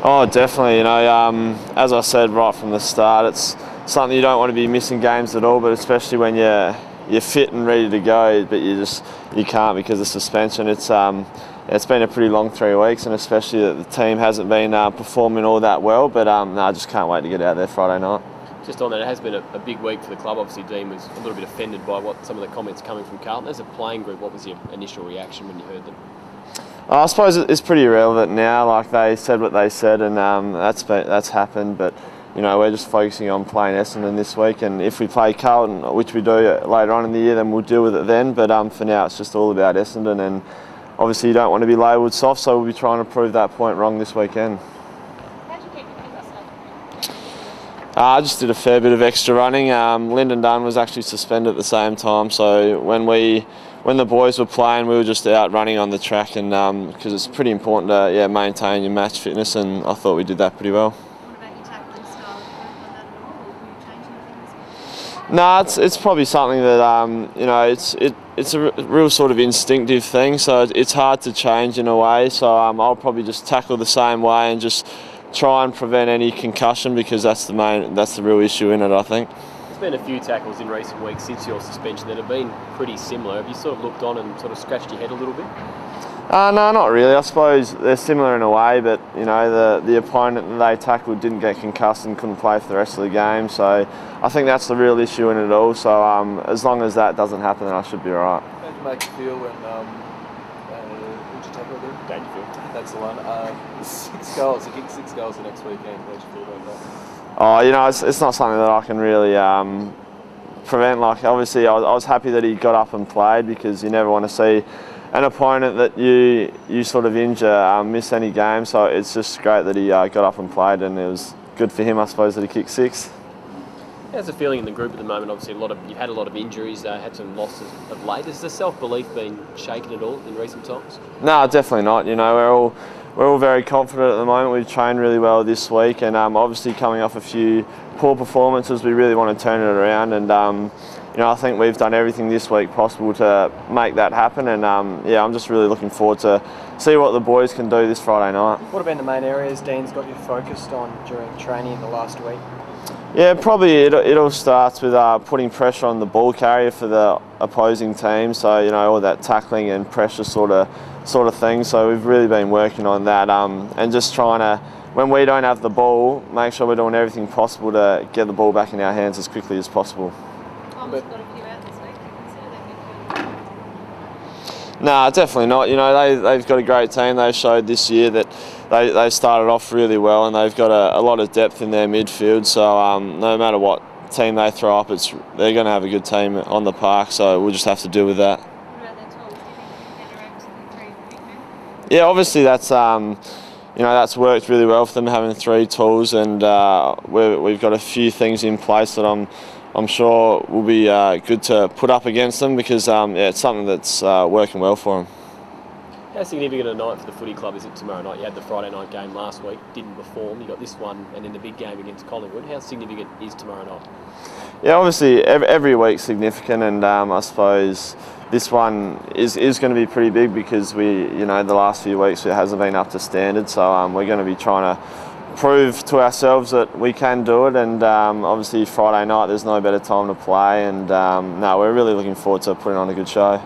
Oh, definitely. As I said right from the start, it's something you don't want to be missing games at all. But especially when you're fit and ready to go, but you can't because of suspension. It's been a pretty long 3 weeks, and especially that the team hasn't been performing all that well. But I just can't wait to get out there Friday night. Just on that, it has been a big week for the club. Obviously, Dean was a little bit offended by some of the comments coming from Carlton. As a playing group, what was your initial reaction when you heard them? I suppose it's pretty irrelevant now. Like, they said what they said, and that's happened. But we're just focusing on playing Essendon this week, and if we play Carlton, which we do later on in the year, then we'll deal with it then. But for now, it's just all about Essendon, and obviously you don't want to be labelled soft, so we'll be trying to prove that point wrong this weekend. How did you keep your fitness up? I just did a fair bit of extra running. Lyndon Dunn was actually suspended at the same time, so when the boys were playing, we were just out running on the track, and because it's pretty important to maintain your match fitness, and I thought we did that pretty well. What about your tackling style? Have you worked on that at all, or were you changing things? No, it's probably something that it's a real sort of instinctive thing, so it's hard to change in a way. So I'll probably just tackle the same way and just try and prevent any concussion, because that's the real issue in it, I think. There's been a few tackles in recent weeks since your suspension that have been pretty similar. Have you sort of looked on and sort of scratched your head a little bit? No, not really. I suppose they're similar in a way, but the opponent that they tackled didn't get concussed and couldn't play for the rest of the game. So I think that's the real issue in it all. So as long as that doesn't happen, then I should be all right. How did you make you feel when who'd you tackle again? Dangerfield. That's the one. 6 goals. You kicked 6 goals the next weekend. How'd you feel about that? Oh, it's not something that I can really prevent. Like, obviously, I was happy that he got up and played, because you never want to see an opponent that you sort of injure miss any game. So it's just great that he got up and played, and it was good for him, I suppose, that he kicked 6. How's the feeling in the group at the moment? Obviously, you've had a lot of injuries, had some losses of late. Has the self-belief been shaken at all in recent times? No, definitely not. We're all very confident at the moment. We've trained really well this week, and obviously coming off a few poor performances, we really want to turn it around. And I think we've done everything this week possible to make that happen. And I'm just really looking forward to see what the boys can do this Friday night. What have been the main areas Dean's got you focused on during training in the last week? Yeah, probably it all starts with putting pressure on the ball carrier for the opposing team. So all that tackling and pressure sort of thing. So we've really been working on that, and just trying to, when we don't have the ball, make sure we're doing everything possible to get the ball back in our hands as quickly as possible. Tom's got a few out this week. Do you consider that midfield? No, definitely not. They've got a great team. They showed this year that they started off really well, and they've got a lot of depth in their midfield. So no matter what team they throw up, they're going to have a good team on the park. So we'll just have to deal with that. What about their tools? Do you think they can get around to the 3 big men? Yeah, obviously that's worked really well for them, having 3 tools, and we've got a few things in place that I'm sure will be good to put up against them, because it's something that's working well for them. How significant a night for the footy club is it tomorrow night? You had the Friday night game last week, didn't perform. You got this one, and then the big game against Collingwood. How significant is tomorrow night? Yeah, obviously every week's significant, and I suppose this one is going to be pretty big, because the last few weeks it hasn't been up to standard. So we're going to be trying to prove to ourselves that we can do it, and obviously Friday night there's no better time to play, and we're really looking forward to putting on a good show.